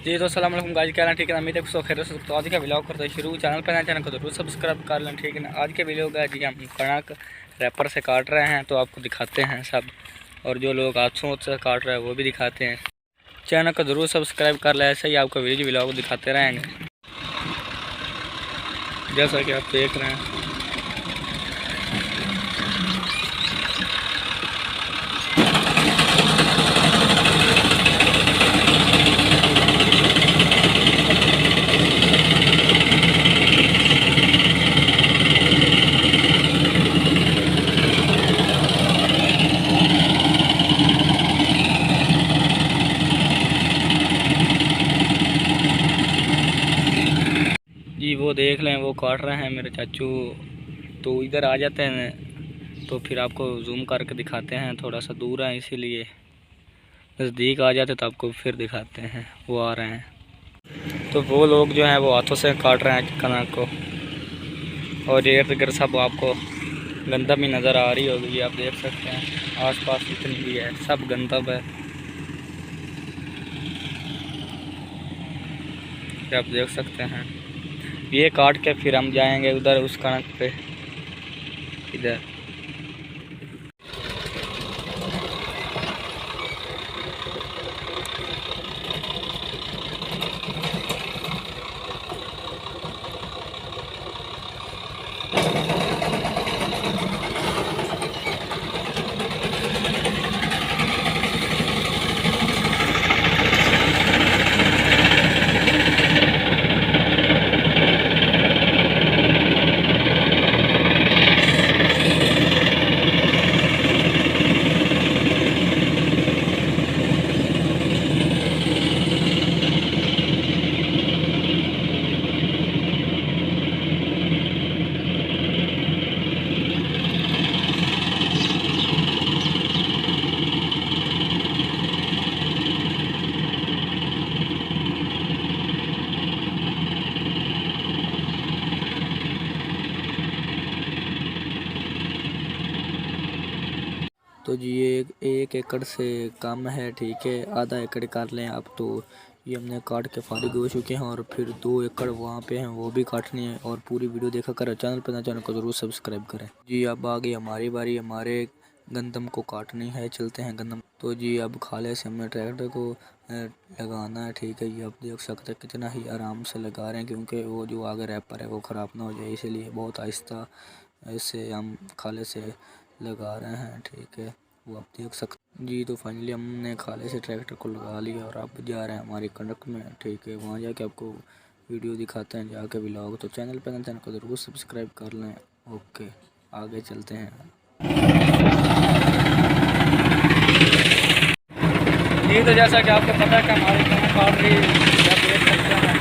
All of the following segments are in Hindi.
जी तो अस्सलाम वालेकुम गाइस, क्या हाल है? ठीक है, उम्मीद है सब खैर से। तो आज का व्लॉग करते हैं शुरू। चैनल को जरूर सब्सक्राइब कर लें, ठीक है ना। आज के व्लॉग है जी, हम कणक रैपर से काट रहे हैं तो आपको दिखाते हैं सब, और जो लोग हाथों से काट रहे हैं वो भी दिखाते हैं। चैनल को जरूर सब्सक्राइब कर लें, ऐसे ही आपको वीडियो व्लॉग दिखाते रहेंगे जैसा कि आप देख रहे हैं। जी वो देख लें, वो काट रहे हैं मेरे चाचू। तो इधर आ जाते हैं तो फिर आपको जूम करके दिखाते हैं। थोड़ा सा दूर है इसीलिए, नज़दीक आ जाते तो आपको फिर दिखाते हैं। वो आ रहे हैं तो वो लोग जो हैं वो हाथों से काट रहे हैं कनक को, और इर्द गिर्द सब आपको गंदम ही नज़र आ रही होगी। आप देख सकते हैं आसपास जितनी भी है सब गंदम है, आप देख सकते हैं। ये काट के फिर हम जाएंगे उधर उस कनक पे इधर। तो जी ये एक एकड़ से कम है, ठीक है। आधा एकड़ कर लें आप। तो ये हमने काट के फारिग हो चुके हैं, और फिर 2 एकड़ वहाँ पे हैं वो भी काटनी है। और पूरी वीडियो देखा करें, चैनल को ज़रूर सब्सक्राइब करें। जी अब आ गई हमारी बारी, हमारे गंदम को काटनी है। चलते हैं गंदम। तो जी अब खाले से हमने ट्रैक्टर को लगाना है, ठीक है। ये आप देख सकते हैं कितना ही आराम से लगा रहे हैं, क्योंकि वो जो आगे रैपर है वो ख़राब ना हो जाए, इसीलिए बहुत आहिस्ता ऐसे हम खाले से लगा रहे हैं, ठीक है। वो आप देख सकते जी। तो फाइनली हमने खाले से ट्रैक्टर को लगा लिया, और अब जा रहे हैं हमारी कनक में, ठीक है। वहाँ जाके आपको वीडियो दिखाते हैं जाके व्लॉग। तो चैनल को ज़रूर सब्सक्राइब कर लें। ओके, आगे चलते हैं। जी तो जैसा कि आपको पता है कि हमारी कनक ऑलरेडी देख सकते हैं,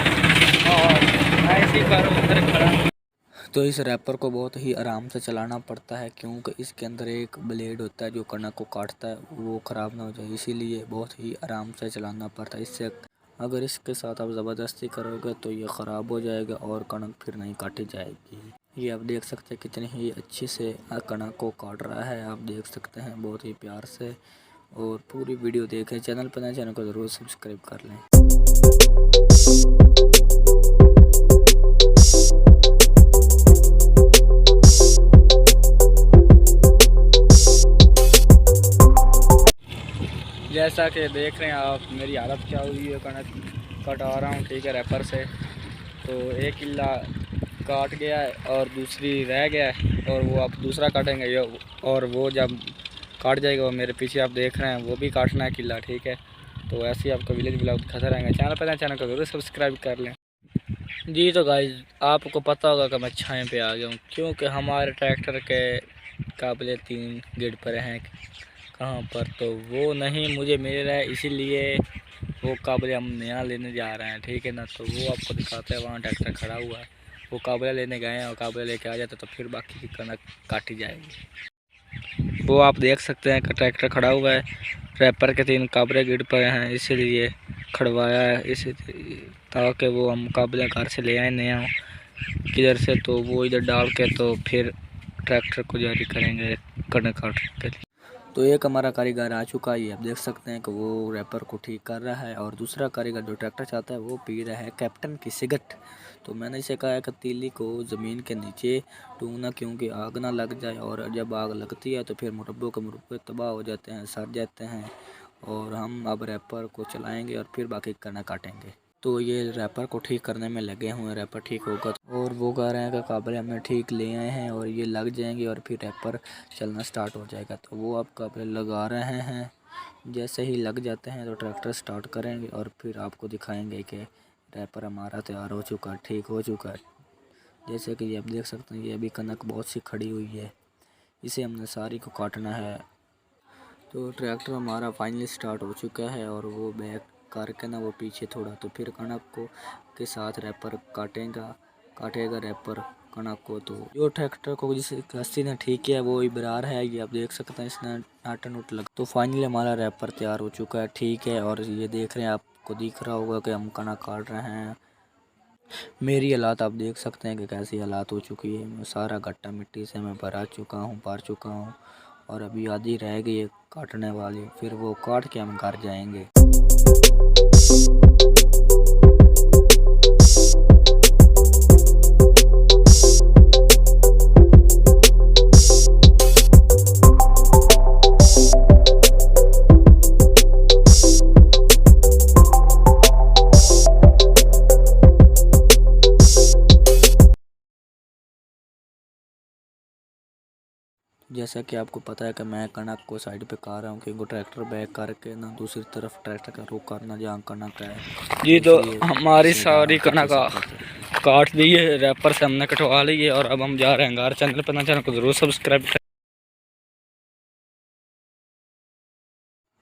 और मैं इसी पर उधर खड़ा हूँ। तो इस रैपर को बहुत ही आराम से चलाना पड़ता है, क्योंकि इसके अंदर एक ब्लेड होता है जो कनक को काटता है, वो ख़राब ना हो जाए, इसीलिए बहुत ही आराम से चलाना पड़ता है। इससे अगर इसके साथ आप ज़बरदस्ती करोगे तो ये ख़राब हो जाएगा और कनक फिर नहीं काटी जाएगी। ये आप देख सकते हैं कितनी ही अच्छी से कनक को काट रहा है, आप देख सकते हैं बहुत ही प्यार से। और पूरी वीडियो देखें, चैनल को ज़रूर सब्सक्राइब कर लें। जैसा कि देख रहे हैं आप, मेरी हालत क्या हुई है। कनक कटा रहा हूँ, ठीक है, रैपर से। तो एक किला काट गया है और दूसरी रह गया है, और वो आप दूसरा काटेंगे, और वो जब काट जाएगा वो मेरे पीछे आप देख रहे हैं, वो भी काटना है किला, ठीक है। तो ऐसे ही आपको विलेज ब्लॉग दिखाते रहेंगे। चैनल को जरूर सब्सक्राइब कर लें। जी तो गाइस आपको पता होगा कि मैं छाए पे आ गया हूँ, क्योंकि हमारे ट्रैक्टर के काबिल 3 गेट पर हैं कहाँ पर, तो वो नहीं मुझे मिल रहा है, इसीलिए वो काबिल हम नया लेने जा रहे हैं, ठीक है ना। तो वो आपको दिखाते हैं, वहाँ ट्रैक्टर खड़ा हुआ है, वो काबिल लेने गए हैं, और काबिल लेके आ जाते तो फिर बाकी की कनक काटी जाएगी। वो आप देख सकते हैं कि ट्रैक्टर खड़ा हुआ है, रैपर के 3 काबिल गिर पड़े हैं, इसीलिए खड़वाया है, इसी ताकि वो हम काबिल घर से ले आए नया किधर से, तो वो इधर डाल के तो फिर ट्रैक्टर को जारी करेंगे कनक काटने के लिए। तो एक हमारा कारीगर आ चुका है, ये आप देख सकते हैं कि वो रैपर को ठीक कर रहा है और दूसरा कारीगर जो ट्रैक्टर चाहता है वो पी रहा है कैप्टन की सिगरेट। तो मैंने इसे कहा है कि तीली को ज़मीन के नीचे टूंगना, क्योंकि आग ना लग जाए, और जब आग लगती है तो फिर मुरब्बों के मुरब्बे तबाह हो जाते हैं, सड़ जाते हैं। और हम अब रैपर को चलाएँगे और फिर बाकी कना काटेंगे। तो ये रैपर को ठीक करने में लगे हुए हैं, रैपर ठीक होगा और वो कह रहे हैं कि काबले हमने ठीक ले आए हैं और ये लग जाएंगे और फिर रैपर चलना स्टार्ट हो जाएगा। तो वो अब काबले लगा रहे हैं, जैसे ही लग जाते हैं तो ट्रैक्टर स्टार्ट करेंगे और फिर आपको दिखाएंगे कि रैपर हमारा तैयार हो चुका है, ठीक हो चुका है। जैसे कि ये आप देख सकते हैं, ये अभी कनक बहुत सी खड़ी हुई है, इसे हमने सारी को काटना है। तो ट्रैक्टर हमारा फाइनली स्टार्ट हो चुका है और वो बैक करके ना वो पीछे थोड़ा, तो फिर कणक को के साथ रैपर काटेगा रैपर कणक को। तो जो ट्रैक्टर को जिस रस्सी ने ठीक किया वो इबरार है, ये आप देख सकते हैं, इसने नाटा नोट लगा। तो फाइनली हमारा रैपर तैयार हो चुका है, ठीक है। और ये देख रहे हैं, आपको दिख रहा होगा कि हम कणक काट रहे हैं। मेरी हालात आप देख सकते हैं कि कैसी हालात हो चुकी है। मैं सारा गट्टा मिट्टी से मैं भर चुका हूँ और अभी आधी रह गई है काटने वाली, फिर वो काट के हम घर जाएंगे। जैसा कि आपको पता है कि मैं कणक को साइड पे कर रहा हूँ, क्योंकि ट्रैक्टर बैक करके ना दूसरी तरफ ट्रैक्टर का रुख करना जहाँ कणक है जी। तो हमारी सारी कणक काट दी है, रैपर से हमने कटवा ली है और अब हम जा रहे हैं घर। चैनल पर ना, चैनल को ज़रूर सब्सक्राइब करें।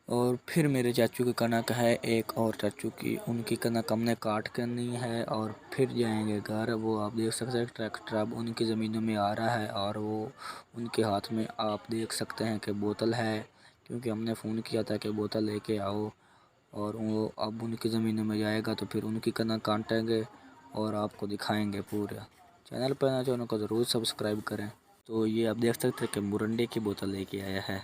और फिर मेरे चाचू की कनक है, एक और चाचू की, उनकी कनक हमने काट करनी है और फिर जाएंगे घर। वो आप देख सकते हैं ट्रैक्टर अब उनकी ज़मीनों में आ रहा है और वो उनके हाथ में आप देख सकते हैं कि बोतल है, क्योंकि हमने फ़ोन किया था कि बोतल लेके आओ। और वो अब उनकी ज़मीनों में जाएगा तो फिर उनकी कनक काटेंगे और आपको दिखाएँगे पूरा। चैनल पर ना, चैनल को ज़रूर सब्सक्राइब करें। तो ये आप देख सकते हैं कि मुरंडे की बोतल लेके आया है।